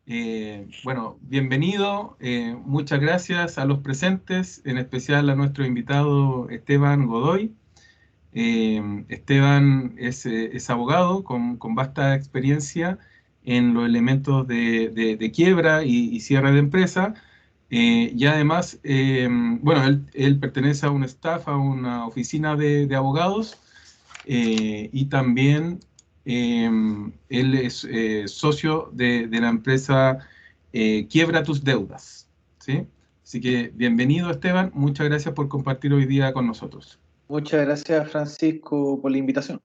Bueno, bienvenido, muchas gracias a los presentes, en especial a nuestro invitado Esteban Godoy. Esteban es abogado con vasta experiencia en los elementos de quiebra y cierre de empresa. Y además, bueno, él pertenece a un staff, a una oficina de abogados, y también eh, él es socio de la empresa Quiebra tus Deudas, ¿sí? Así que bienvenido, Esteban. Muchas gracias por compartir hoy día con nosotros. Muchas gracias, Francisco, por la invitación.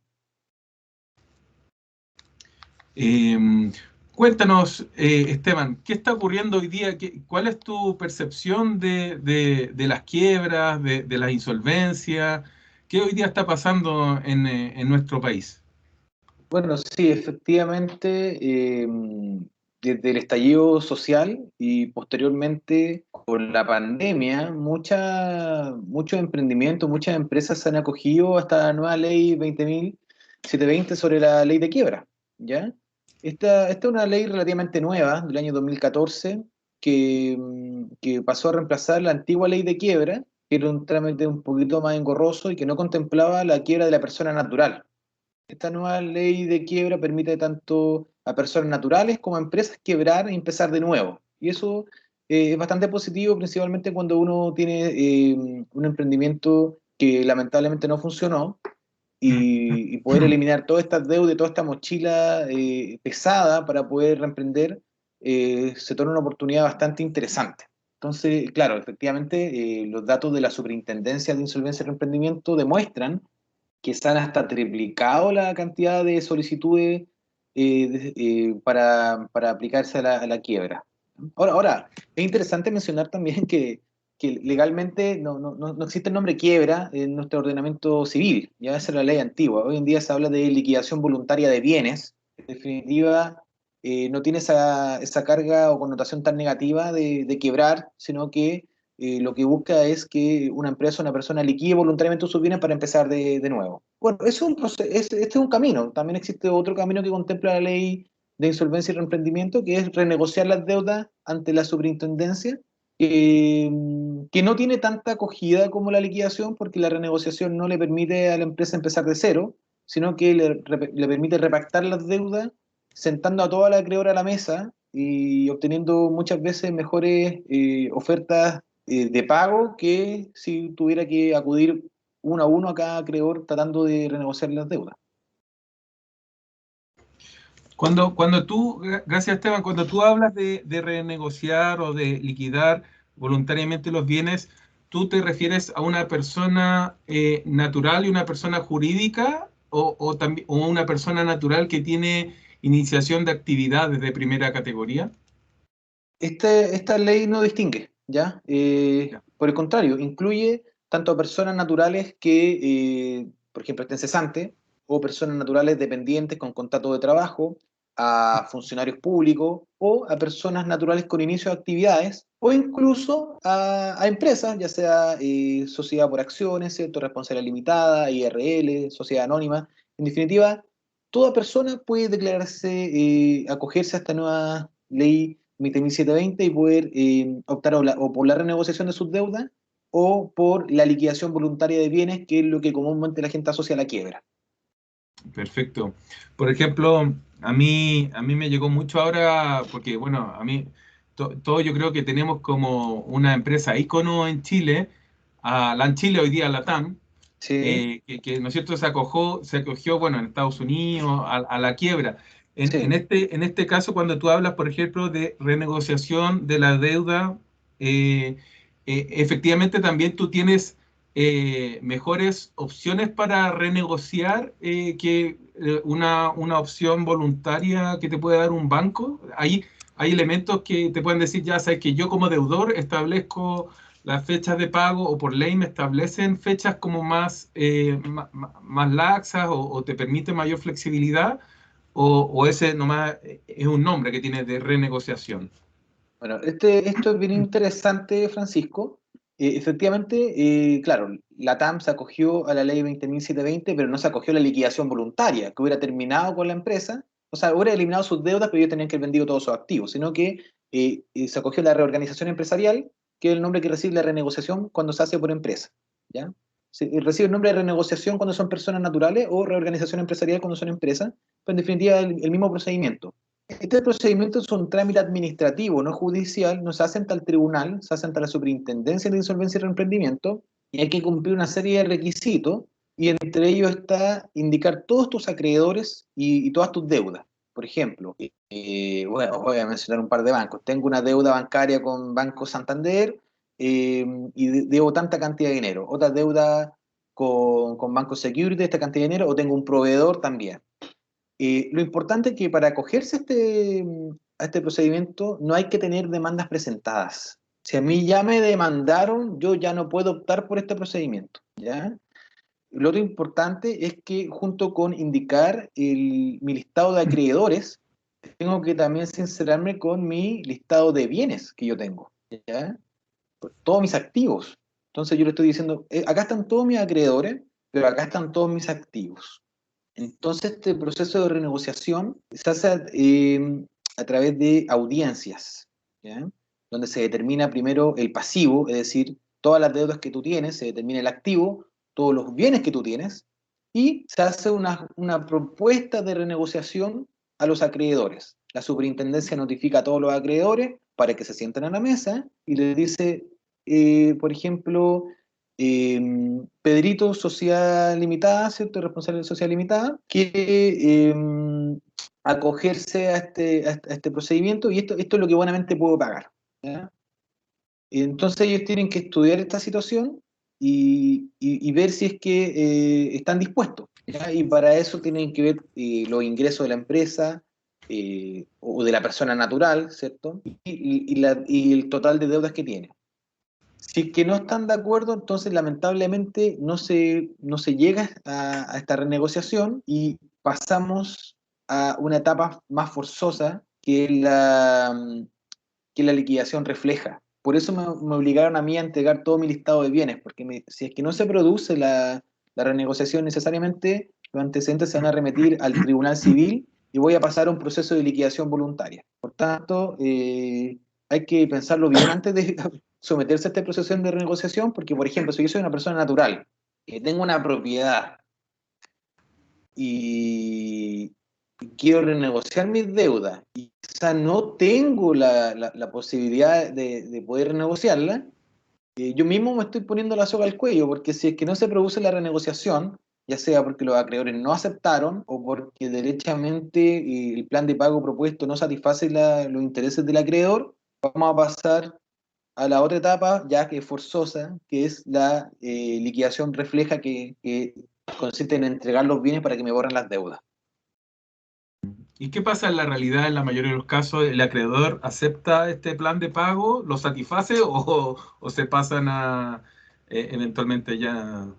Eh, Cuéntanos, Esteban, ¿qué está ocurriendo hoy día? ¿Cuál es tu percepción de las quiebras, de la insolvencia? ¿Qué hoy día está pasando en nuestro país? Bueno, sí, efectivamente, desde el estallido social y posteriormente con la pandemia, muchos emprendimientos, muchas empresas se han acogido a esta nueva ley 20.720 sobre la ley de quiebra, ¿ya? Esta es una ley relativamente nueva, del año 2014, que pasó a reemplazar la antigua ley de quiebra, que era un trámite un poquito más engorroso y que no contemplaba la quiebra de la persona natural. Esta nueva ley de quiebra permite tanto a personas naturales como a empresas quebrar y empezar de nuevo. Y eso es bastante positivo, principalmente cuando uno tiene un emprendimiento que lamentablemente no funcionó y poder eliminar todas estas deudas, toda esta mochila pesada para poder reemprender, se torna una oportunidad bastante interesante. Entonces, claro, efectivamente, los datos de la Superintendencia de Insolvencia y Reemprendimiento demuestran que se han hasta triplicado la cantidad de solicitudes para aplicarse a la quiebra. Ahora, es interesante mencionar también que legalmente no existe el nombre quiebra en nuestro ordenamiento civil, ya esa es la ley antigua. Hoy en día se habla de liquidación voluntaria de bienes. En definitiva, no tiene esa carga o connotación tan negativa de quebrar, sino que lo que busca es que una empresa o una persona liquide voluntariamente sus bienes para empezar de nuevo. Bueno, este es un camino. También existe otro camino que contempla la ley de insolvencia y reemprendimiento, que es renegociar las deudas ante la superintendencia, que no tiene tanta acogida como la liquidación, porque la renegociación no le permite a la empresa empezar de cero, sino que le permite repactar las deudas, sentando a toda la acreedora a la mesa y obteniendo muchas veces mejores ofertas de pago que si tuviera que acudir uno a uno a cada acreedor tratando de renegociar las deudas. Cuando tú, gracias Esteban, cuando tú hablas de renegociar o de liquidar voluntariamente los bienes, ¿tú te refieres a una persona natural y una persona jurídica o una persona natural que tiene iniciación de actividades de primera categoría? Esta ley no distingue, ¿ya? Ya. Por el contrario, incluye tanto a personas naturales que, por ejemplo, estén cesantes, o personas naturales dependientes con contrato de trabajo, a funcionarios públicos, o a personas naturales con inicio de actividades, o incluso a empresas, ya sea sociedad por acciones, ¿cierto? Responsabilidad limitada, IRL, sociedad anónima. En definitiva, toda persona puede declararse, acogerse a esta nueva ley 20.720 y poder optar o por la renegociación de sus deudas o por la liquidación voluntaria de bienes, que es lo que comúnmente la gente asocia a la quiebra. Perfecto. Por ejemplo, a mí me llegó mucho ahora, porque bueno, a mí, todo yo creo que tenemos como una empresa ícono en Chile, a la en Chile hoy día, la TAM, Sí, ¿no es cierto?, se acogió, bueno, en Estados Unidos a la quiebra. sí. En este caso, cuando tú hablas, por ejemplo, de renegociación de la deuda, eh, efectivamente también tú tienes mejores opciones para renegociar que una opción voluntaria que te puede dar un banco. Hay elementos que te pueden decir, ya sabes que yo como deudor establezco las fechas de pago o por ley me establecen fechas como más laxas o te permite mayor flexibilidad o ese nomás es un nombre que tiene de renegociación. Bueno, esto es bien interesante, Francisco. Efectivamente, claro, la TAM se acogió a la ley 20.720, pero no se acogió a la liquidación voluntaria, que hubiera terminado con la empresa o sea, hubiera eliminado sus deudas, pero ellos tenían que haber vendido todos sus activos, sino que se acogió la reorganización empresarial, que es el nombre que recibe la renegociación cuando se hace por empresa, ¿ya? Recibe el nombre de renegociación cuando son personas naturales o reorganización empresarial cuando son empresas, pero en definitiva el mismo procedimiento. Este procedimiento es un trámite administrativo, no judicial, no se hace ante el tribunal, se hace ante la Superintendencia de Insolvencia y Reemprendimiento, y hay que cumplir una serie de requisitos, y entre ellos está indicar todos tus acreedores y todas tus deudas. Por ejemplo, bueno, voy a mencionar un par de bancos. Tengo una deuda bancaria con Banco Santander y debo tanta cantidad de dinero. Otra deuda con Banco Security, esta cantidad de dinero, o tengo un proveedor también. Lo importante es que para acogerse a este procedimiento no hay que tener demandas presentadas. Si a mí ya me demandaron, yo ya no puedo optar por este procedimiento, ¿ya? Lo otro importante es que junto con indicar mi listado de acreedores, tengo que también sincerarme con mi listado de bienes que yo tengo, ¿ya? Todos mis activos. Entonces yo le estoy diciendo, acá están todos mis acreedores, pero acá están todos mis activos. Entonces, este proceso de renegociación se hace a través de audiencias, ¿ya? Donde se determina primero el pasivo, es decir, todas las deudas que tú tienes, se determina el activo, todos los bienes que tú tienes, y se hace una propuesta de renegociación a los acreedores. La superintendencia notifica a todos los acreedores para que se sienten a la mesa y les dice, por ejemplo, Pedrito Sociedad Limitada, ¿cierto? Responsable de Sociedad Limitada, quiere acogerse a este procedimiento y esto es lo que buenamente puedo pagar, ¿ya? Entonces ellos tienen que estudiar esta situación y ver si es que están dispuestos, ¿ya? Y para eso tienen que ver los ingresos de la empresa o de la persona natural, ¿cierto? Y el total de deudas que tiene. Si es que no están de acuerdo, entonces lamentablemente no se llega a esta renegociación y pasamos a una etapa más forzosa que la liquidación refleja. Por eso me obligaron a mí a entregar todo mi listado de bienes, porque si es que no se produce la renegociación necesariamente, los antecedentes se van a remitir al Tribunal Civil y voy a pasar a un proceso de liquidación voluntaria. Por tanto, hay que pensarlo bien antes de someterse a este proceso de renegociación, porque, por ejemplo, si yo soy una persona natural, que tengo una propiedad y quiero renegociar mis deudas y quizá no tengo la posibilidad de poder renegociarla, yo mismo me estoy poniendo la soga al cuello, porque si es que no se produce la renegociación, ya sea porque los acreedores no aceptaron o porque derechamente el plan de pago propuesto no satisface los intereses del acreedor, vamos a pasar a la otra etapa, ya que es forzosa, que es la liquidación refleja que consiste en entregar los bienes para que me borren las deudas. ¿Y qué pasa en la realidad? En la mayoría de los casos, ¿el acreedor acepta este plan de pago, lo satisface o se pasan a eventualmente ya a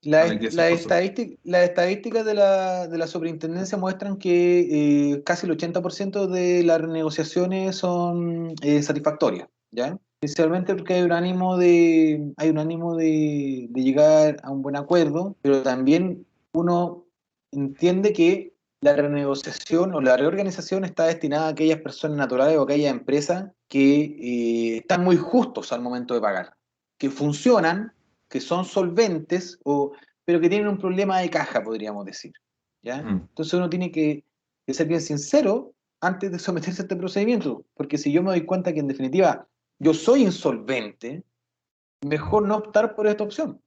la liquidación forzosa? Las estadísticas de la superintendencia muestran que casi el 80% de las renegociaciones son satisfactorias, ¿ya? Principalmente porque hay un ánimo de llegar a un buen acuerdo, pero también uno entiende que la renegociación o la reorganización está destinada a aquellas personas naturales o aquellas empresas que están muy justos al momento de pagar, que funcionan, que son solventes, pero que tienen un problema de caja, podríamos decir, ¿ya? Mm. Entonces uno tiene que ser bien sincero antes de someterse a este procedimiento, porque si yo me doy cuenta que en definitiva yo soy insolvente, mejor no optar por esta opción.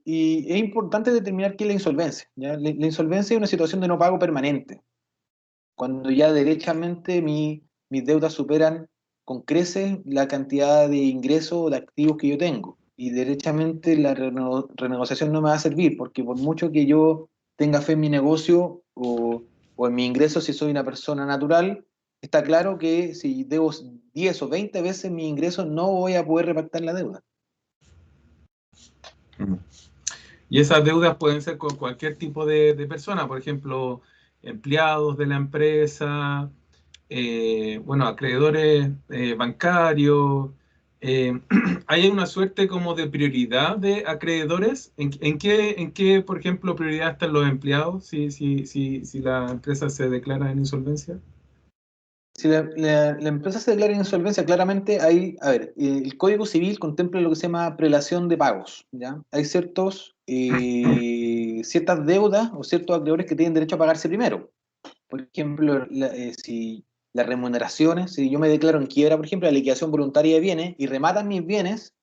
Y es importante determinar qué es la insolvencia, ¿ya? La insolvencia es una situación de no pago permanente, cuando ya derechamente mis deudas superan con creces la cantidad de ingresos o de activos que yo tengo. Y derechamente la renegociación no me va a servir, porque por mucho que yo tenga fe en mi negocio o en mi ingreso, si soy una persona natural, está claro que si debo 10 o 20 veces mi ingreso, no voy a poder repactar la deuda. Mm. Y esas deudas pueden ser con cualquier tipo de persona, por ejemplo, empleados de la empresa, bueno, acreedores bancarios, ¿hay una suerte como de prioridad de acreedores? ¿En qué, por ejemplo, prioridad están los empleados si la empresa se declara en insolvencia? Si la empresa se declara en insolvencia, claramente hay, a ver, el Código Civil contempla lo que se llama prelación de pagos, ¿ya? Hay ciertas deudas o ciertos acreedores que tienen derecho a pagarse primero. Por ejemplo, si las remuneraciones, si yo me declaro en quiebra, por ejemplo, la liquidación voluntaria de bienes y rematan mis bienes,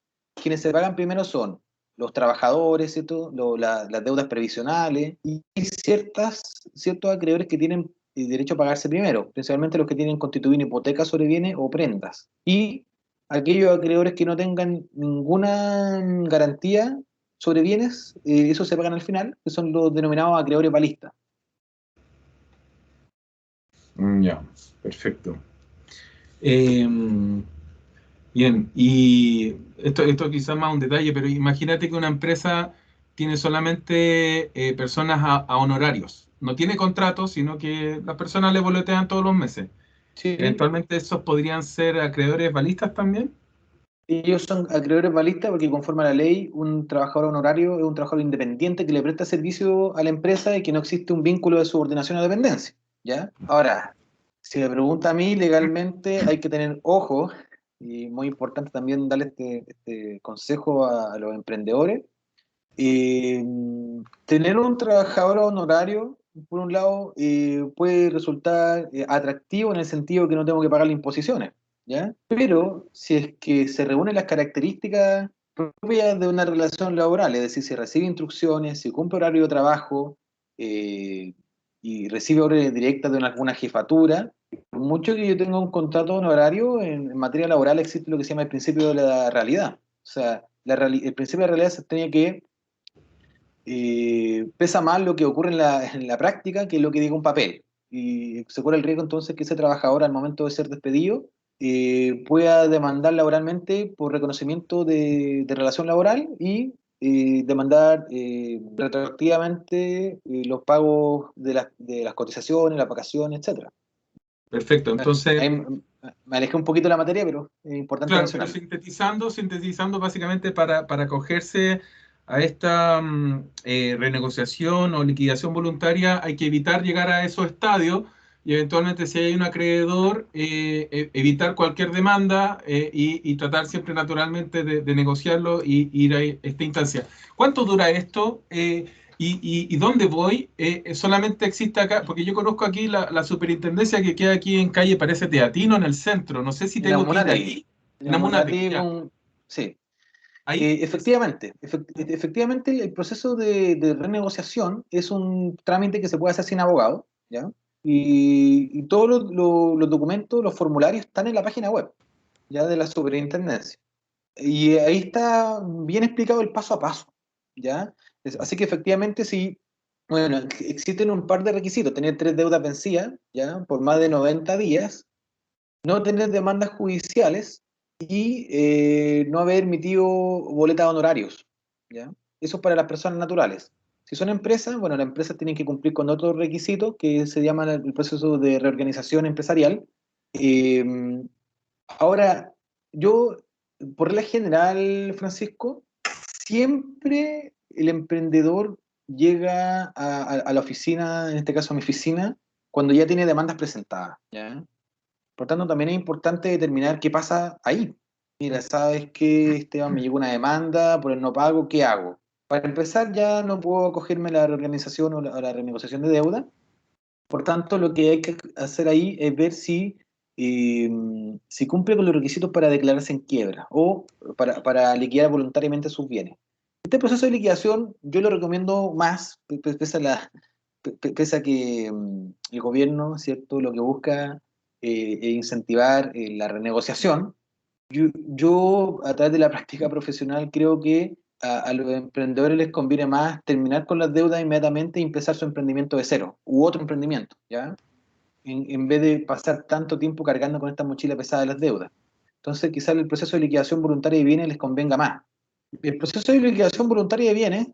quienes se pagan primero son los trabajadores, ¿cierto? Las deudas previsionales y ciertos acreedores que tienen derecho a pagarse primero, principalmente los que tienen constituido hipoteca sobre bienes o prendas. Y aquellos acreedores que no tengan ninguna garantía sobre bienes, esos se pagan al final, que son los denominados acreedores balistas. Ya, perfecto. Eh, Bien, y esto quizás más un detalle, pero imagínate que una empresa tiene solamente personas a honorarios. No tiene contratos, sino que las personas le boletean todos los meses. Sí, Eventualmente esos podrían ser acreedores balistas también. ellos son acreedores balistas porque conforme a la ley, un trabajador honorario es un trabajador independiente que le presta servicio a la empresa y que no existe un vínculo de subordinación o dependencia, ¿ya? Ahora, si me pregunta a mí, legalmente hay que tener ojo, y muy importante también darle este consejo a los emprendedores. Eh, Tener un trabajador honorario, por un lado, puede resultar atractivo en el sentido que no tengo que pagarle imposiciones, ¿ya? Pero si es que se reúnen las características propias de una relación laboral, es decir, si recibe instrucciones, si cumple horario de trabajo eh, y recibe órdenes directas de alguna jefatura, por mucho que yo tenga un contrato honorario, en materia laboral existe lo que se llama el principio de la realidad. O sea, el principio de la realidad se tenía que pesa más lo que ocurre en la práctica que lo que diga un papel. Y se corre el riesgo entonces que ese trabajador al momento de ser despedido pueda demandar laboralmente por reconocimiento de relación laboral y demandar retroactivamente los pagos de las cotizaciones, las vacaciones, etcétera. Perfecto, entonces, Ahí me alejé un poquito de la materia, pero es importante claro, pero mencionarlo. sintetizando básicamente para acogerse a esta renegociación o liquidación voluntaria, hay que evitar llegar a esos estadios y eventualmente si hay un acreedor, evitar cualquier demanda y tratar siempre naturalmente de negociarlo y ir a esta instancia. ¿Cuánto dura esto? ¿Y dónde voy? Solamente existe acá, porque yo conozco aquí la superintendencia que queda aquí en calle, parece Teatino, en el centro. No sé si En la tengo que ir Munati, ahí. en En la Amunátegui, Munati ya. sí. Ahí. Efectivamente, el proceso de renegociación es un trámite que se puede hacer sin abogado, ¿ya? Y todos los documentos, los formularios están en la página web, ya de la superintendencia. Y ahí está bien explicado el paso a paso, ¿ya? Así que efectivamente, sí, bueno, existen un par de requisitos: tener 3 deudas vencidas, ¿ya? Por más de 90 días, no tener demandas judiciales y no haber emitido boletas de honorarios, ¿ya? Eso es para las personas naturales. Si son empresas, bueno, las empresas tienen que cumplir con otros requisitos que se llaman el proceso de reorganización empresarial. Eh, Ahora, yo, por regla general, Francisco, siempre el emprendedor llega a la oficina, en este caso a mi oficina, cuando ya tiene demandas presentadas, ¿ya? Por tanto, también es importante determinar qué pasa ahí. Mira, ¿sabes qué, Esteban? Me llegó una demanda por el no pago, ¿qué hago? Para empezar, ya no puedo acogerme a la reorganización o la renegociación de deuda. Por tanto, lo que hay que hacer ahí es ver eh, si cumple con los requisitos para declararse en quiebra o para liquidar voluntariamente sus bienes. Este proceso de liquidación yo lo recomiendo más, pese a que el gobierno, ¿cierto?, lo que busca es incentivar la renegociación. Yo, a través de la práctica profesional, creo que a los emprendedores les conviene más terminar con las deudas inmediatamente y empezar su emprendimiento de cero, u otro emprendimiento, ¿ya? En vez de pasar tanto tiempo cargando con esta mochila pesada de las deudas. Entonces, quizás el proceso de liquidación voluntaria de bienes les convenga más. El proceso de liquidación voluntaria de bienes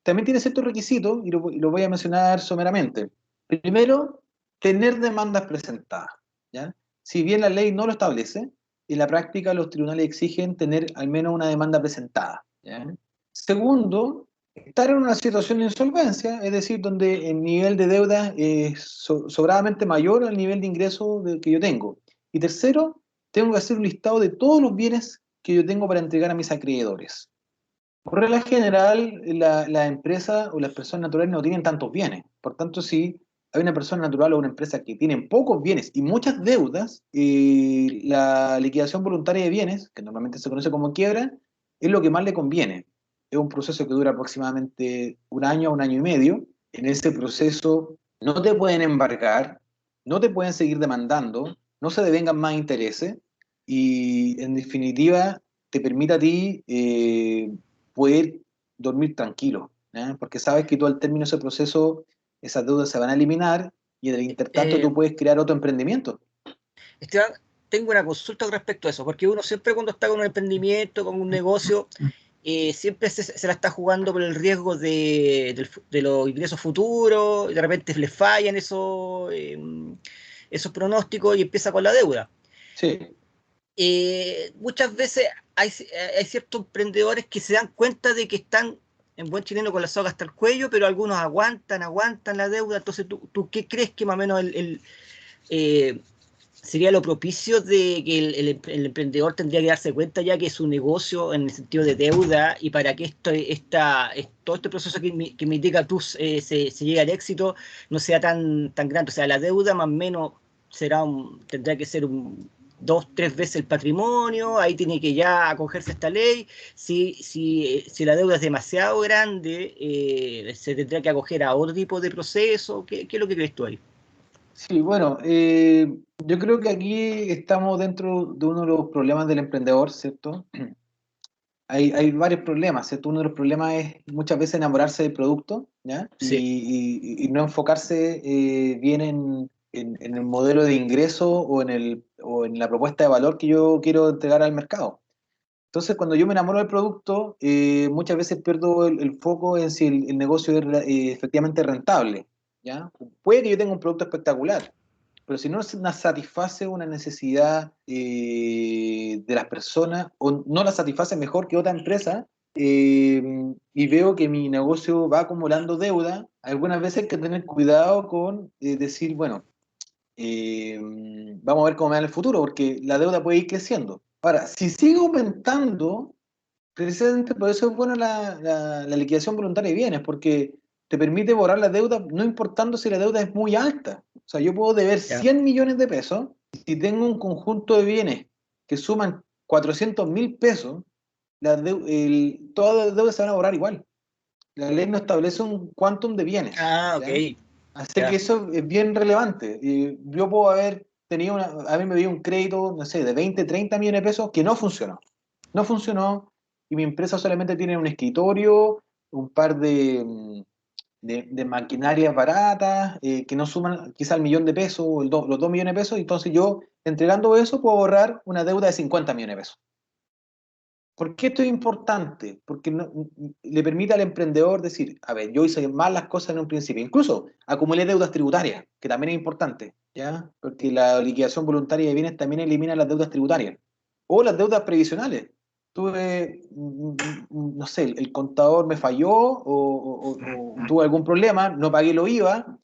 también tiene ciertos requisitos y lo voy a mencionar someramente. Primero, tener demandas presentadas, ¿ya? Si bien la ley no lo establece, en la práctica los tribunales exigen tener al menos una demanda presentada, ¿ya? Segundo, estar en una situación de insolvencia, es decir, donde el nivel de deuda es sobradamente mayor al nivel de ingreso que yo tengo. Y tercero, tengo que hacer un listado de todos los bienes que yo tengo para entregar a mis acreedores. Por regla general, la empresa o las personas naturales no tienen tantos bienes. Por tanto, si hay una persona natural o una empresa que tienen pocos bienes y muchas deudas, la liquidación voluntaria de bienes, que normalmente se conoce como quiebra, es lo que más le conviene. Es un proceso que dura aproximadamente un año y medio. En ese proceso no te pueden embargar, no te pueden seguir demandando, no se devengan más intereses y, en definitiva, te permite a ti poder dormir tranquilo, ¿eh? Porque sabes que tú al término de ese proceso esas deudas se van a eliminar y en el intertanto Eh, tú puedes crear otro emprendimiento. Esteban, tengo una consulta con respecto a eso, porque uno siempre cuando está con un emprendimiento, con un negocio, siempre se la está jugando por el riesgo de los ingresos futuros, y de repente le fallan esos pronósticos y empieza con la deuda. Sí, Muchas veces hay ciertos emprendedores que se dan cuenta de que están en buen chileno con la soga hasta el cuello, pero algunos aguantan la deuda. Entonces, ¿tú qué crees que más o menos eh, sería lo propicio de que el emprendedor tendría que darse cuenta ya que es un negocio en el sentido de deuda y para que todo este proceso que me indica tú se llegue al éxito no sea tan grande? O sea, la deuda más o menos tendrá que ser dos, tres veces el patrimonio, ahí tiene que ya acogerse a esta ley. Si la deuda es demasiado grande, se tendrá que acoger a otro tipo de proceso. ¿Qué es lo que crees tú ahí? sí, bueno, yo creo que aquí estamos dentro de uno de los problemas del emprendedor, ¿cierto? Hay varios problemas, ¿cierto? Uno de los problemas es muchas veces enamorarse del producto, ¿ya? Sí, Y no enfocarse bien en el modelo de ingreso o en la propuesta de valor que yo quiero entregar al mercado. Entonces, cuando yo me enamoro del producto, muchas veces pierdo el foco en si el negocio es efectivamente rentable, ¿ya? Puede que yo tenga un producto espectacular, pero si no satisface una necesidad de las personas o no la satisface mejor que otra empresa, eh, y veo que mi negocio va acumulando deuda, algunas veces hay que tener cuidado con decir, bueno, eh, vamos a ver cómo me va en el futuro, porque la deuda puede ir creciendo. Ahora, si sigue aumentando, precisamente por eso es buena la liquidación voluntaria de bienes, porque te permite borrar la deuda, no importando si la deuda es muy alta. O sea, yo puedo deber ya. 100 millones de pesos, y si tengo un conjunto de bienes que suman 400.000 pesos, todas las deudas se van a borrar igual. La ley no establece un quantum de bienes, Ah, ok. ¿ya? Así que Ya. eso es bien relevante. Y yo puedo haber tenido a mí me dio un crédito, no sé, de 20, 30 millones de pesos que no funcionó. No funcionó y mi empresa solamente tiene un escritorio, un par de maquinarias baratas que no suman quizá el millón de pesos o los 2 millones de pesos. Entonces yo, entregando eso, puedo ahorrar una deuda de 50 millones de pesos. ¿Por qué esto es importante? Porque le permite al emprendedor decir, a ver, yo hice mal las cosas en un principio. Incluso acumulé deudas tributarias, que también es importante, ¿ya? Porque la liquidación voluntaria de bienes también elimina las deudas tributarias. O las deudas previsionales. Tuve, no sé, el contador me falló o tuve algún problema, no pagué lo IVA,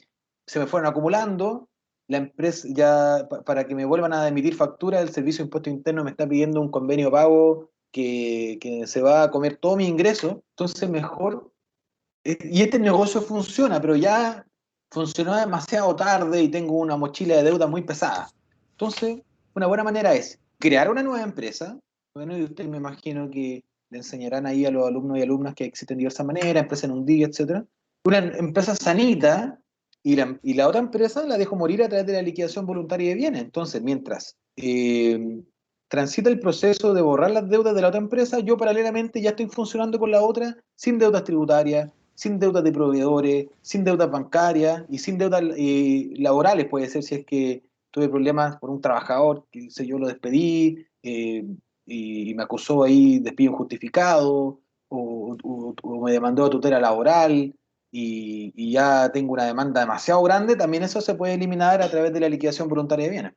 se me fueron acumulando. La empresa, ya para que me vuelvan a emitir factura, el Servicio de Impuesto Interno me está pidiendo un convenio de pago que se va a comer todo mi ingreso, entonces mejor, y este negocio funciona, pero ya funcionó demasiado tarde y tengo una mochila de deuda muy pesada. Entonces, una buena manera es crear una nueva empresa. Bueno, y usted me imagino que le enseñarán ahí a los alumnos y alumnas que existen diversas maneras, empresa en un día, etcétera. Una empresa sanita y la otra empresa la dejo morir a través de la liquidación voluntaria de bienes. Entonces, mientras transita el proceso de borrar las deudas de la otra empresa, yo paralelamente ya estoy funcionando con la otra sin deudas tributarias, sin deudas de proveedores, sin deudas bancarias y sin deudas laborales. Puede ser si es que tuve problemas por un trabajador, que sé yo, lo despedí y me acusó ahí despido injustificado o me demandó a tutela laboral y ya tengo una demanda demasiado grande, también eso se puede eliminar a través de la liquidación voluntaria de bienes.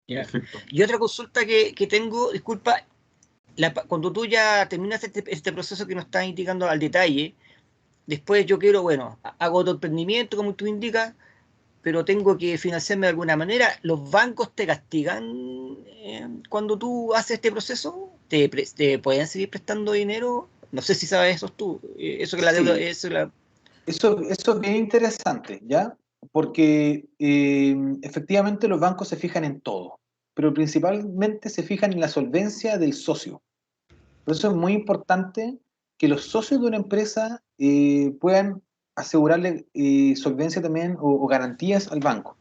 Ya. Perfecto. Y otra consulta que tengo, disculpa, cuando tú ya terminas este proceso que nos estás indicando al detalle, después yo quiero, bueno, hago otro emprendimiento, como tú indicas, pero tengo que financiarme de alguna manera. ¿Los bancos te castigan cuando tú haces este proceso? ¿Te pueden seguir prestando dinero? No sé si sabes eso tú. Eso que la deuda, Sí, eso la... eso es bien interesante, ¿ya? Porque efectivamente los bancos se fijan en todo, pero principalmente se fijan en la solvencia del socio. Por eso es muy importante que los socios de una empresa puedan asegurarle solvencia también o garantías al banco.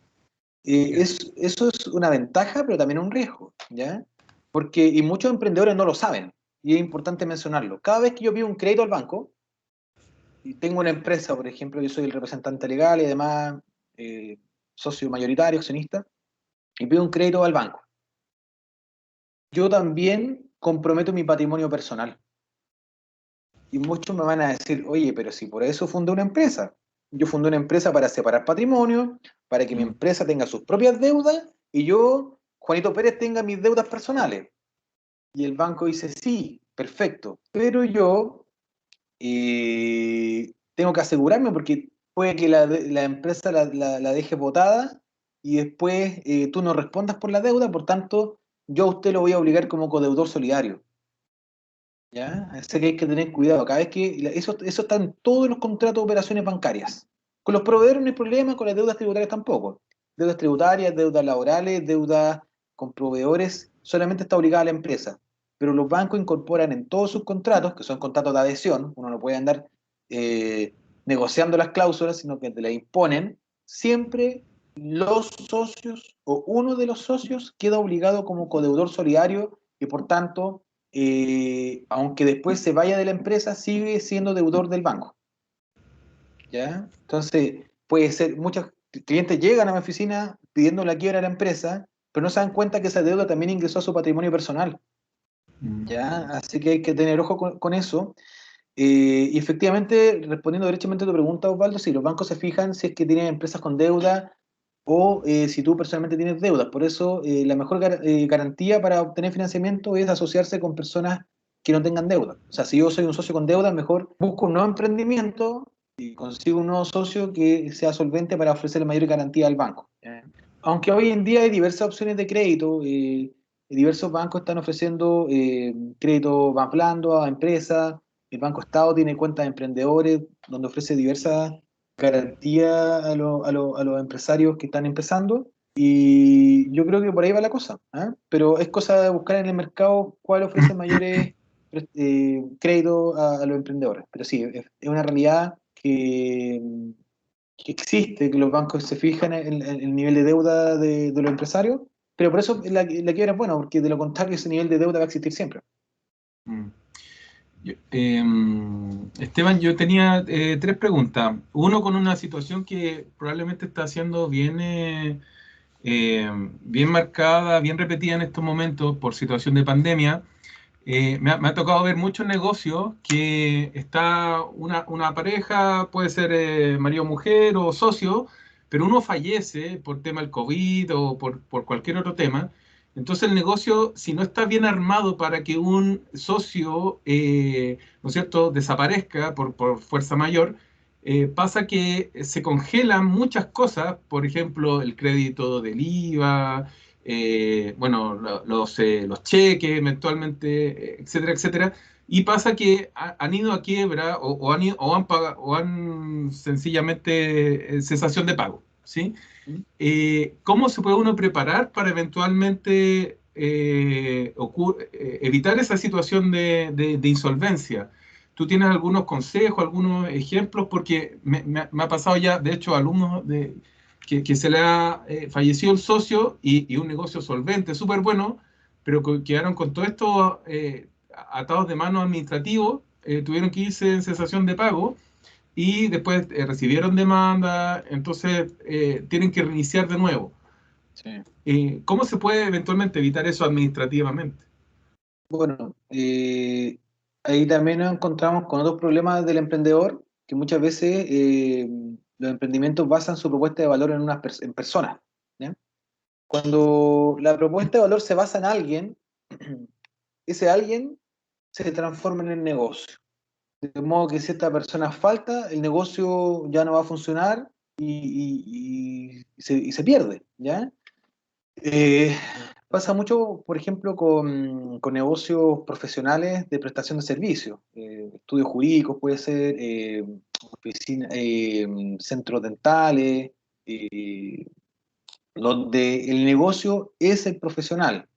Ya. Eso es una ventaja, pero también un riesgo, ¿ya? Porque, y muchos emprendedores no lo saben, y es importante mencionarlo. Cada vez que yo pido un crédito al banco, y tengo una empresa, por ejemplo, yo soy el representante legal y además eh, socio mayoritario, accionista, y pido un crédito al banco, yo también comprometo mi patrimonio personal. Y muchos me van a decir, oye, pero si por eso fundé una empresa. Yo fundé una empresa para separar patrimonio, para que mi Mm. empresa tenga sus propias deudas y yo, Juanito Pérez, tenga mis deudas personales. Y el banco dice, sí, perfecto, pero yo tengo que asegurarme porque puede que la empresa la deje botada y después tú no respondas por la deuda, por tanto, yo a usted lo voy a obligar como codeudor solidario. ¿Ya? Así que hay que tener cuidado. Cada vez que eso está en todos los contratos de operaciones bancarias. Con los proveedores no hay problema, con las deudas tributarias tampoco. Deudas tributarias, deudas laborales, deudas con proveedores, solamente está obligada la empresa. Pero los bancos incorporan en todos sus contratos, que son contratos de adhesión, uno no puede andar eh, negociando las cláusulas, sino que te las imponen, siempre los socios o uno de los socios queda obligado como codeudor solidario y por tanto aunque después se vaya de la empresa, sigue siendo deudor del banco. ¿Ya? Entonces, puede ser, muchos clientes llegan a mi oficina pidiendo la quiebra a la empresa, pero no se dan cuenta que esa deuda también ingresó a su patrimonio personal. Mm. ¿Ya? Así que hay que tener ojo con eso. Y efectivamente, respondiendo derechamente a tu pregunta, Osvaldo, si los bancos se fijan si es que tienen empresas con deuda o si tú personalmente tienes deudas. Por eso, la mejor garantía para obtener financiamiento es asociarse con personas que no tengan deuda. O sea, si yo soy un socio con deuda, mejor busco un nuevo emprendimiento y consigo un nuevo socio que sea solvente para ofrecer mayor garantía al banco. Aunque hoy en día hay diversas opciones de crédito, diversos bancos están ofreciendo crédito más blando a empresas, el Banco Estado tiene cuentas de emprendedores donde ofrece diversas garantías a los empresarios que están empezando y yo creo que por ahí va la cosa, ¿ah? Pero es cosa de buscar en el mercado cuál ofrece mayores créditos a los emprendedores. Pero sí, es una realidad que existe, que los bancos se fijan en el nivel de deuda de los empresarios, pero por eso la quiebra es buena, porque de lo contrario ese nivel de deuda va a existir siempre. Mm. Esteban, yo tenía tres preguntas. Uno con una situación que probablemente está siendo bien marcada, bien repetida en estos momentos por situación de pandemia. Me ha tocado ver muchos negocios que está una pareja, puede ser marido o mujer o socio, pero uno fallece por tema del COVID o por cualquier otro tema. Entonces el negocio, si no está bien armado para que un socio, ¿no es cierto?, desaparezca por fuerza mayor, pasa que se congelan muchas cosas, por ejemplo, el crédito del IVA, bueno, los cheques eventualmente, etcétera, etcétera. Y pasa que han ido a quiebra o han sencillamente cesación de pago, ¿sí? ¿Cómo se puede uno preparar para eventualmente evitar esa situación de insolvencia? ¿Tú tienes algunos consejos, algunos ejemplos? Porque me ha pasado ya, de hecho, alumnos que se le ha fallecido el socio y un negocio solvente, súper bueno, pero quedaron con todo esto atados de manos administrativos, tuvieron que irse en cesación de pago y después recibieron demanda, entonces tienen que reiniciar de nuevo. Sí. ¿Cómo se puede eventualmente evitar eso administrativamente? Bueno, ahí también nos encontramos con otros problemas del emprendedor, que muchas veces los emprendimientos basan su propuesta de valor en personas, ¿ya? Cuando la propuesta de valor se basa en alguien, ese alguien se transforma en el negocio. De modo que si esta persona falta, el negocio ya no va a funcionar y se pierde, ¿ya? Eh, Pasa mucho, por ejemplo, con negocios profesionales de prestación de servicios, estudios jurídicos, puede ser, centros dentales, eh, donde el negocio es el profesional.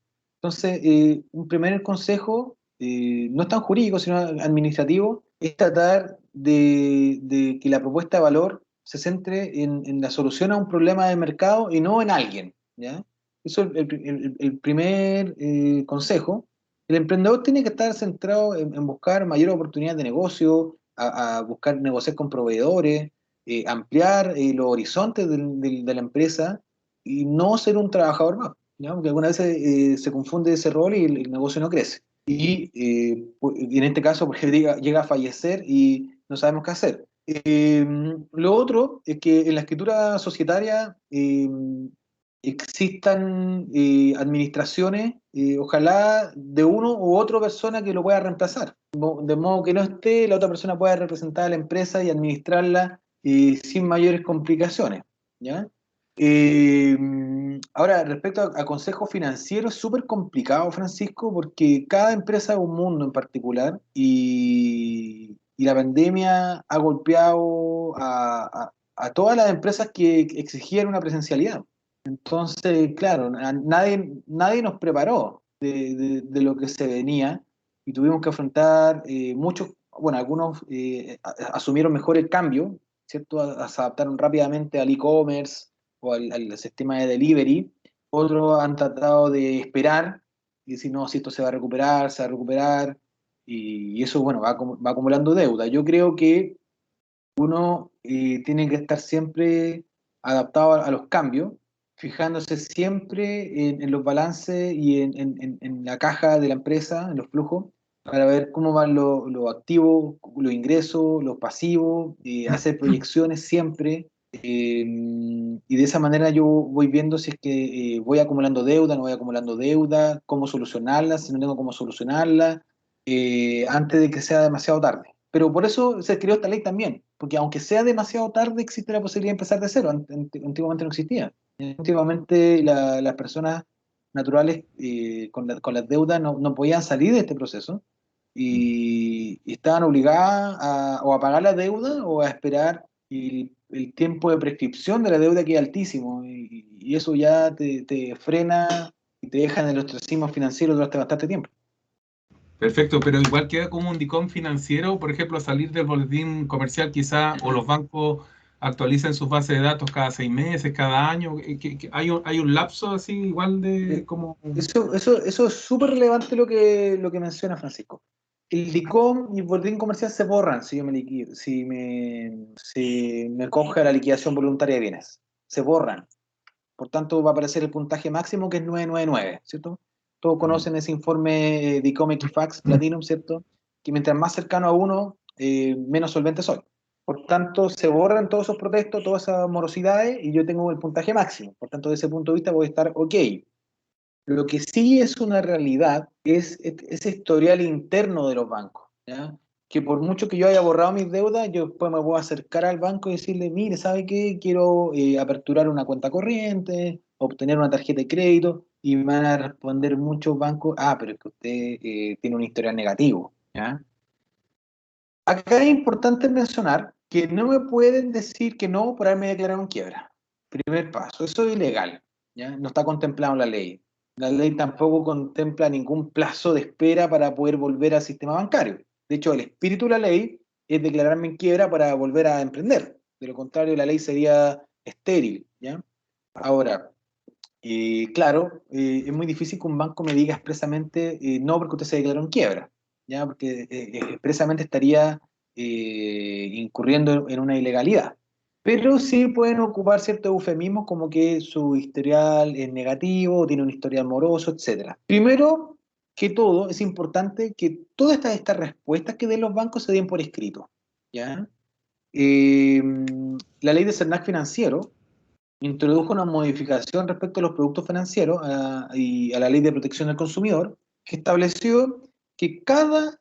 Entonces, un primer consejo, no es tan jurídico, sino administrativo, es tratar de que la propuesta de valor se centre en la solución a un problema de mercado y no en alguien, ¿ya? Eso es el primer consejo. El emprendedor tiene que estar centrado en buscar mayor oportunidad de negocio, a buscar negociar con proveedores, ampliar los horizontes de la empresa y no ser un trabajador más, ¿no? Porque algunas veces se confunde ese rol y el negocio no crece. Y en este caso, porque llega a fallecer y no sabemos qué hacer. Lo otro es que en la escritura societaria existan administraciones, ojalá de uno u otra persona que lo pueda reemplazar, de modo que no esté, la otra persona pueda representar a la empresa y administrarla sin mayores complicaciones, ¿ya? Eh, Ahora, respecto a consejos financieros, es súper complicado, Francisco, porque cada empresa es un mundo en particular y la pandemia ha golpeado a todas las empresas que exigían una presencialidad. Entonces, claro, nadie nos preparó de lo que se venía y tuvimos que afrontar muchos, bueno, algunos asumieron mejor el cambio, ¿cierto? Se adaptaron rápidamente al e-commerce o al sistema de delivery. Otros han tratado de esperar y decir, no, si esto se va a recuperar, se va a recuperar, y eso, bueno, va acumulando deuda. Yo creo que uno tiene que estar siempre adaptado a los cambios, fijándose siempre en los balances y en la caja de la empresa, en los flujos, para ver cómo van los activos, los ingresos, los pasivos, hacer proyecciones siempre. Y de esa manera yo voy viendo si es que voy acumulando deuda, no voy acumulando deuda, cómo solucionarla, si no tengo cómo solucionarla, antes de que sea demasiado tarde. Pero por eso se creó esta ley también, porque aunque sea demasiado tarde, existe la posibilidad de empezar de cero. Antiguamente no existía. Antiguamente las personas naturales con las deudas no podían salir de este proceso y estaban obligadas o a pagar la deuda o a esperar el tiempo de prescripción de la deuda, que es altísimo, y eso ya te frena y te deja en el ostracismo financiero durante bastante tiempo. Perfecto, pero igual queda como un DICOM financiero, por ejemplo, salir del boletín comercial quizá, o los bancos actualicen sus bases de datos cada 6 meses, cada año. Hay un lapso así igual de como... Eso es súper relevante lo que menciona Francisco. El DICOM y el boletín comercial se borran si yo me liquido, si me coge la liquidación voluntaria de bienes. Se borran. Por tanto, va a aparecer el puntaje máximo, que es 999, ¿cierto? Todos conocen ese informe DICOM Equifax Platinum, ¿cierto? Que mientras más cercano a uno, menos solvente soy. Por tanto, se borran todos esos protestos, todas esas morosidades, y yo tengo el puntaje máximo. Por tanto, desde ese punto de vista voy a estar ok. Lo que sí es una realidad es ese historial interno de los bancos, ¿ya? Que por mucho que yo haya borrado mis deudas, yo después me puedo acercar al banco y decirle, mire, ¿sabe qué? Quiero aperturar una cuenta corriente, obtener una tarjeta de crédito, y me van a responder muchos bancos, pero es que usted tiene un historial negativo, ¿ya? Acá es importante mencionar que no me pueden decir que no por haberme declarado en quiebra. Primer paso, eso es ilegal, ¿ya? No está contemplado en la ley. La ley tampoco contempla ningún plazo de espera para poder volver al sistema bancario. De hecho, el espíritu de la ley es declararme en quiebra para volver a emprender. De lo contrario, la ley sería estéril, ¿ya? Ahora, claro, es muy difícil que un banco me diga expresamente no, porque usted se declaró en quiebra, ¿ya? Porque expresamente estaría incurriendo en una ilegalidad. Pero sí pueden ocupar ciertos eufemismos, como que su historial es negativo, tiene un historial moroso, etc. Primero que todo, es importante que todas estas respuestas que den los bancos se den por escrito, ¿ya? La ley de CERNAC financiero introdujo una modificación respecto a los productos financieros y a la Ley de Protección del Consumidor, que estableció que cada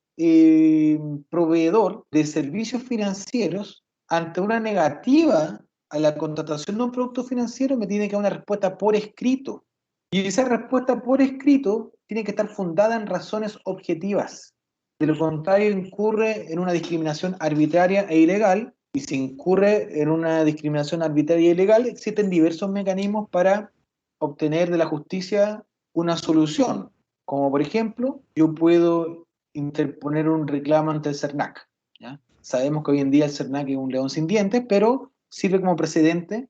proveedor de servicios financieros, ante una negativa a la contratación de un producto financiero, me tiene que dar una respuesta por escrito. Y esa respuesta por escrito tiene que estar fundada en razones objetivas. De lo contrario, incurre en una discriminación arbitraria e ilegal. Y si incurre en una discriminación arbitraria e ilegal, existen diversos mecanismos para obtener de la justicia una solución. Como por ejemplo, yo puedo interponer un reclamo ante el CERNAC, ¿ya? Sabemos que hoy en día el CERNAC es un león sin dientes, pero sirve como precedente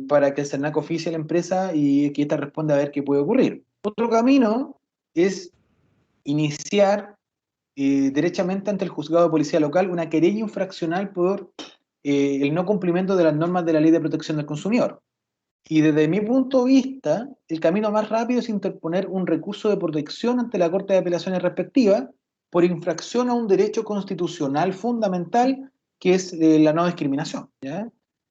para que el CERNAC oficie a la empresa y que ésta responda a ver qué puede ocurrir. Otro camino es iniciar derechamente ante el juzgado de policía local una querella infraccional por el no cumplimiento de las normas de la Ley de Protección del Consumidor. Y desde mi punto de vista, el camino más rápido es interponer un recurso de protección ante la Corte de Apelaciones respectiva por infracción a un derecho constitucional fundamental que es la no discriminación, ¿ya?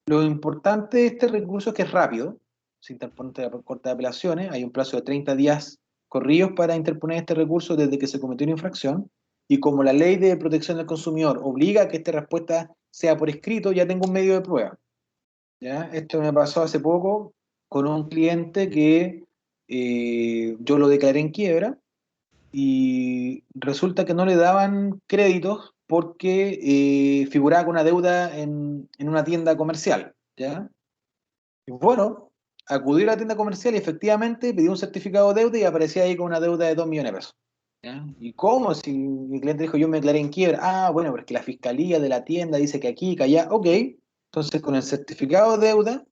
Lo importante de este recurso es que es rápido, se interpone ante la Corte de Apelaciones, hay un plazo de 30 días corridos para interponer este recurso desde que se cometió una infracción, y como la Ley de Protección del Consumidor obliga a que esta respuesta sea por escrito, ya tengo un medio de prueba. ¿Ya? Esto me pasó hace poco con un cliente que yo lo declaré en quiebra y resulta que no le daban créditos porque figuraba con una deuda en una tienda comercial, ¿ya? Y bueno, acudí a la tienda comercial y efectivamente pedí un certificado de deuda y aparecía ahí con una deuda de 2 millones de pesos. ¿Ya? ¿Y cómo? Si mi cliente dijo, yo me declaré en quiebra. Ah, bueno, porque la fiscalía de la tienda dice que aquí, que allá. Ok. Entonces, con el certificado de deuda,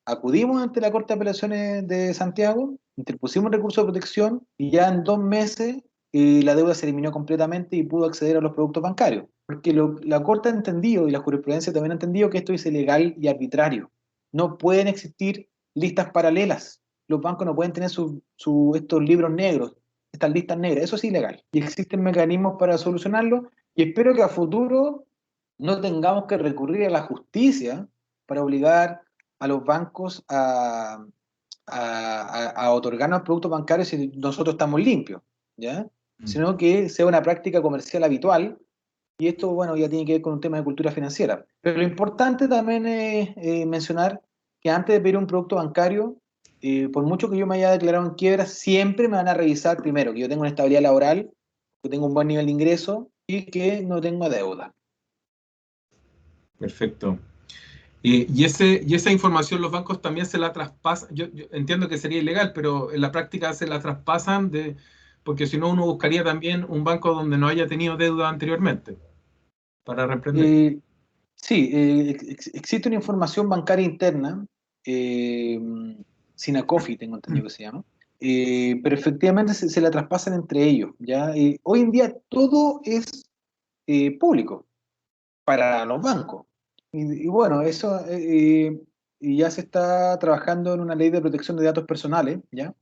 acudimos ante la Corte de Apelaciones de Santiago, interpusimos un recurso de protección y ya en 2 meses la deuda se eliminó completamente y pudo acceder a los productos bancarios. Porque la Corte ha entendido y la jurisprudencia también ha entendido que esto es ilegal y arbitrario. No pueden existir listas paralelas. Los bancos no pueden tener estos libros negros, estas listas negras. Eso es ilegal. Y existen mecanismos para solucionarlo y espero que a futuro no tengamos que recurrir a la justicia para obligar a los bancos a otorgarnos productos bancarios si nosotros estamos limpios, ¿ya? Sino que sea una práctica comercial habitual, y esto, bueno, ya tiene que ver con un tema de cultura financiera. Pero lo importante también es mencionar que antes de pedir un producto bancario, por mucho que yo me haya declarado en quiebra, siempre me van a revisar primero que yo tengo una estabilidad laboral, que tengo un buen nivel de ingreso y que no tengo deuda. Perfecto. Y esa información los bancos también se la traspasan. Yo entiendo que sería ilegal, pero en la práctica se la traspasan porque si no uno buscaría también un banco donde no haya tenido deuda anteriormente para reemprender. Sí, existe una información bancaria interna, eh, Sinacofi, tengo entendido que se llama, pero efectivamente se la traspasan entre ellos, ¿ya? Hoy en día todo es público para los bancos. Y bueno, eso y ya se está trabajando en una ley de protección de datos personales, ¿ya?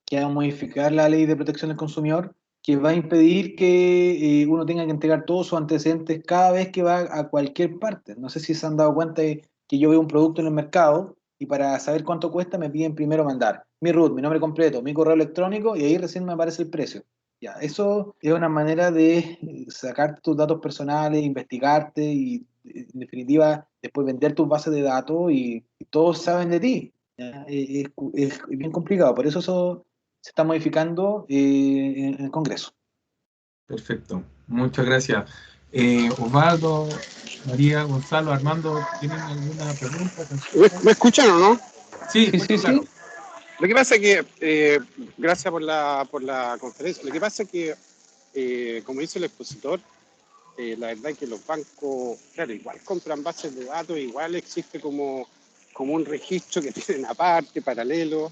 Que va a modificar la ley de protección del consumidor, que va a impedir que uno tenga que entregar todos sus antecedentes cada vez que va a cualquier parte. No sé si se han dado cuenta de que yo veo un producto en el mercado y para saber cuánto cuesta me piden primero mandar mi RUT, mi nombre completo, mi correo electrónico y ahí recién me aparece el precio. Ya, eso es una manera de sacar tus datos personales, investigarte y en definitiva después vender tus bases de datos y todos saben de ti. ¿Ya? Es bien complicado, por eso se está modificando en el Congreso. Perfecto. Muchas gracias. Osvaldo, María, Gonzalo, Armando, ¿tienen alguna pregunta, consulta? ¿Me escuchan o no? Sí, Sí, muy sí, claro. sí. Lo que pasa es que, gracias por la conferencia, lo que pasa es que, como dice el expositor, la verdad es que los bancos, claro, igual compran bases de datos, igual existe como un registro que tienen aparte, paralelo.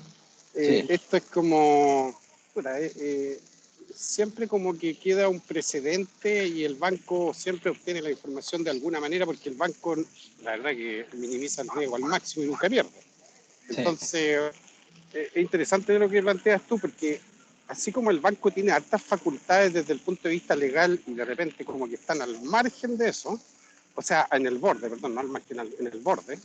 Sí. Esto es como, puta, siempre como que queda un precedente y el banco siempre obtiene la información de alguna manera porque el banco, la verdad que minimiza el riesgo al máximo y nunca pierde. Sí. Entonces, es interesante lo que planteas tú, porque así como el banco tiene altas facultades desde el punto de vista legal y de repente como que están al margen de eso, o sea, en el borde, perdón, no al margen, en el borde,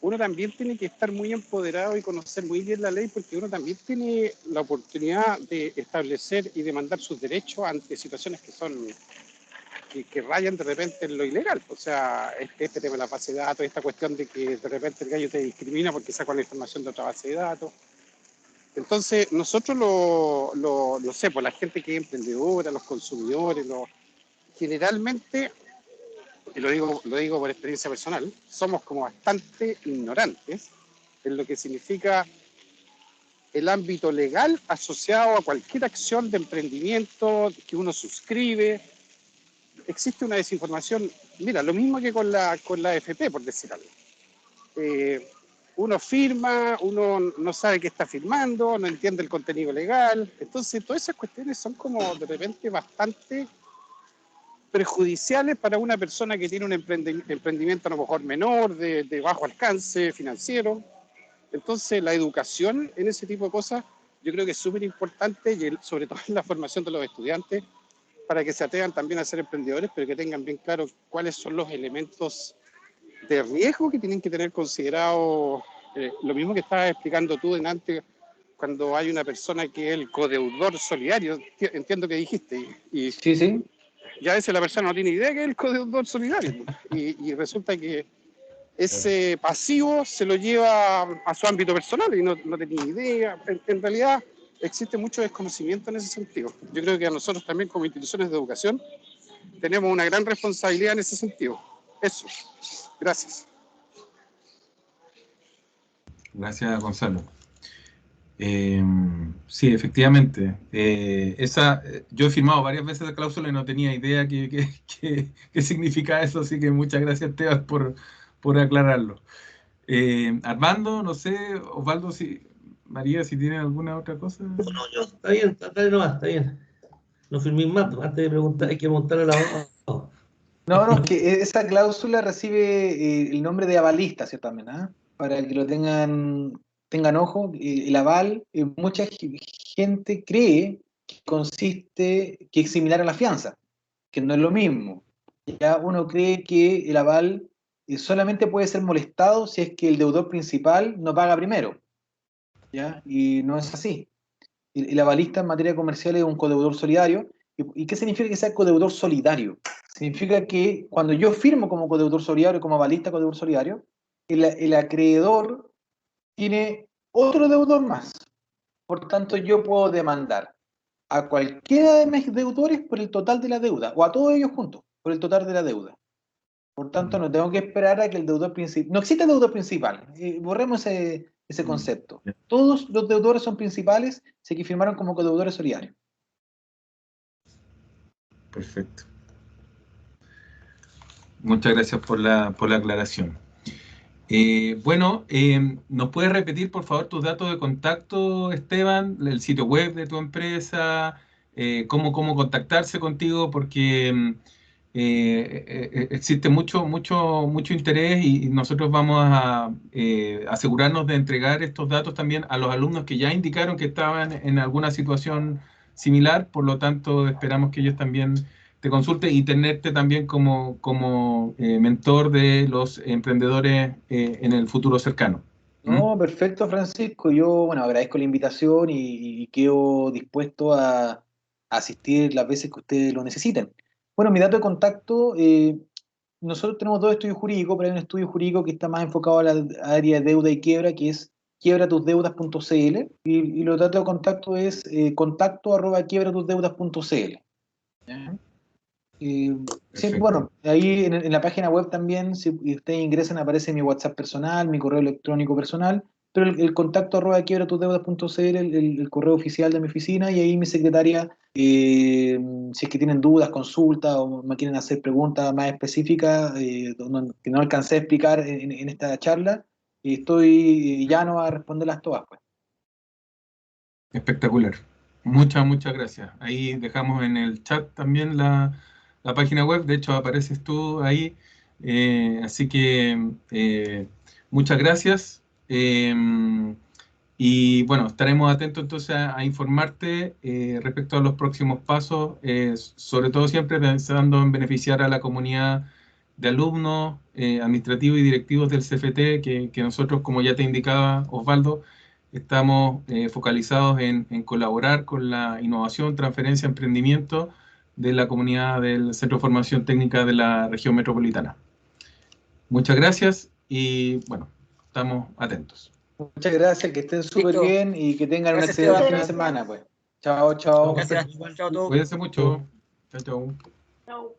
uno también tiene que estar muy empoderado y conocer muy bien la ley, porque uno también tiene la oportunidad de establecer y demandar sus derechos ante situaciones que son que rayan de repente en lo ilegal. O sea, este tema de la base de datos, esta cuestión de que de repente el gallo te discrimina porque saca la información de otra base de datos. Entonces, nosotros lo sé, pues la gente que es emprendedora, los consumidores, generalmente, y lo digo por experiencia personal, somos como bastante ignorantes en lo que significa el ámbito legal asociado a cualquier acción de emprendimiento que uno suscribe. Existe una desinformación, mira, lo mismo que con la AFP, por decir algo. Uno firma, uno no sabe qué está firmando, no entiende el contenido legal. Entonces, todas esas cuestiones son como de repente bastante perjudiciales para una persona que tiene un emprendimiento a lo mejor menor, de bajo alcance financiero. Entonces, la educación en ese tipo de cosas yo creo que es súper importante, y sobre todo en la formación de los estudiantes, para que se atrevan también a ser emprendedores, pero que tengan bien claro cuáles son los elementos de riesgo que tienen que tener considerado. Lo mismo que estabas explicando tú delante, cuando hay una persona que es el codeudor solidario, entiendo que dijiste, y Sí, sí. ya a veces la persona no tiene idea que es el codeudor solidario, y resulta que ese pasivo se lo lleva a su ámbito personal y no tenía idea. En realidad existe mucho desconocimiento en ese sentido. Yo creo que a nosotros también como instituciones de educación tenemos una gran responsabilidad en ese sentido. Eso. Gracias. Gracias, Gonzalo. Sí, efectivamente. Yo he firmado varias veces la cláusula y no tenía idea qué significa eso, así que muchas gracias, Esteban, por aclararlo. Armando, no sé, Osvaldo, María, si tienen alguna otra cosa. No, está bien, dale nomás, está bien. No firmé más, antes de preguntar, hay que preguntarle a la abogada. No, no, es que esa cláusula recibe el nombre de avalista, ciertamente, ¿ah? Para que lo tengan ojo, el aval, mucha gente cree que es similar a la fianza, que no es lo mismo. Ya uno cree que el aval solamente puede ser molestado si es que el deudor principal no paga primero, ¿ya? Y no es así. El avalista en materia comercial es un codeudor solidario. ¿Y qué significa que sea codeudor solidario? Significa que cuando yo firmo como codeudor solidario, como avalista codeudor solidario, el acreedor tiene otro deudor más. Por tanto, yo puedo demandar a cualquiera de mis deudores por el total de la deuda, o a todos ellos juntos por el total de la deuda. Por tanto, no tengo que esperar a que el deudor principal... No existe deudor principal. Borremos ese concepto. Todos los deudores son principales, sé que firmaron como codeudores solidarios. Perfecto. Muchas gracias por la aclaración. Bueno, ¿nos puedes repetir, por favor, tus datos de contacto, Esteban? El sitio web de tu empresa, cómo contactarse contigo, porque existe mucho interés y nosotros vamos a asegurarnos de entregar estos datos también a los alumnos que ya indicaron que estaban en alguna situación similar, por lo tanto esperamos que ellos también te consulten y tenerte también como mentor de los emprendedores en el futuro cercano. No, perfecto, Francisco. Yo, bueno, agradezco la invitación y quedo dispuesto a asistir las veces que ustedes lo necesiten. Bueno, mi dato de contacto, nosotros tenemos dos estudios jurídicos, pero hay un estudio jurídico que está más enfocado a la área de deuda y quiebra, que es quiebratusdeudas.cl, y los datos de contacto es contacto@quiebratusdeudas.cl. ¿Ya? Sí, bueno, ahí en la página web también, si ustedes ingresan, aparece mi WhatsApp personal, mi correo electrónico personal, pero el contacto @quiebratusdeudas.cl, el correo oficial de mi oficina, y ahí mi secretaria, si es que tienen dudas, consultas o me quieren hacer preguntas más específicas que no alcancé a explicar en esta charla, estoy llano a responderlas todas, pues. Espectacular. Muchas gracias. Ahí dejamos en el chat también la página web, de hecho apareces tú ahí, así que muchas gracias. Y bueno, estaremos atentos entonces a informarte respecto a los próximos pasos, sobre todo siempre pensando en beneficiar a la comunidad de alumnos, administrativos y directivos del CFT, que nosotros, como ya te indicaba Osvaldo, estamos focalizados en colaborar con la innovación, transferencia, emprendimiento de la comunidad del Centro de Formación Técnica de la región metropolitana. Muchas gracias y bueno, estamos atentos. Muchas gracias, que estén súper Listo. bien y que tengan Gracias, un excelente Esteban. fin de semana, pues. Chao, chao. Gracias. Chao a todos. Cuídense mucho. Chao, chao. Chao.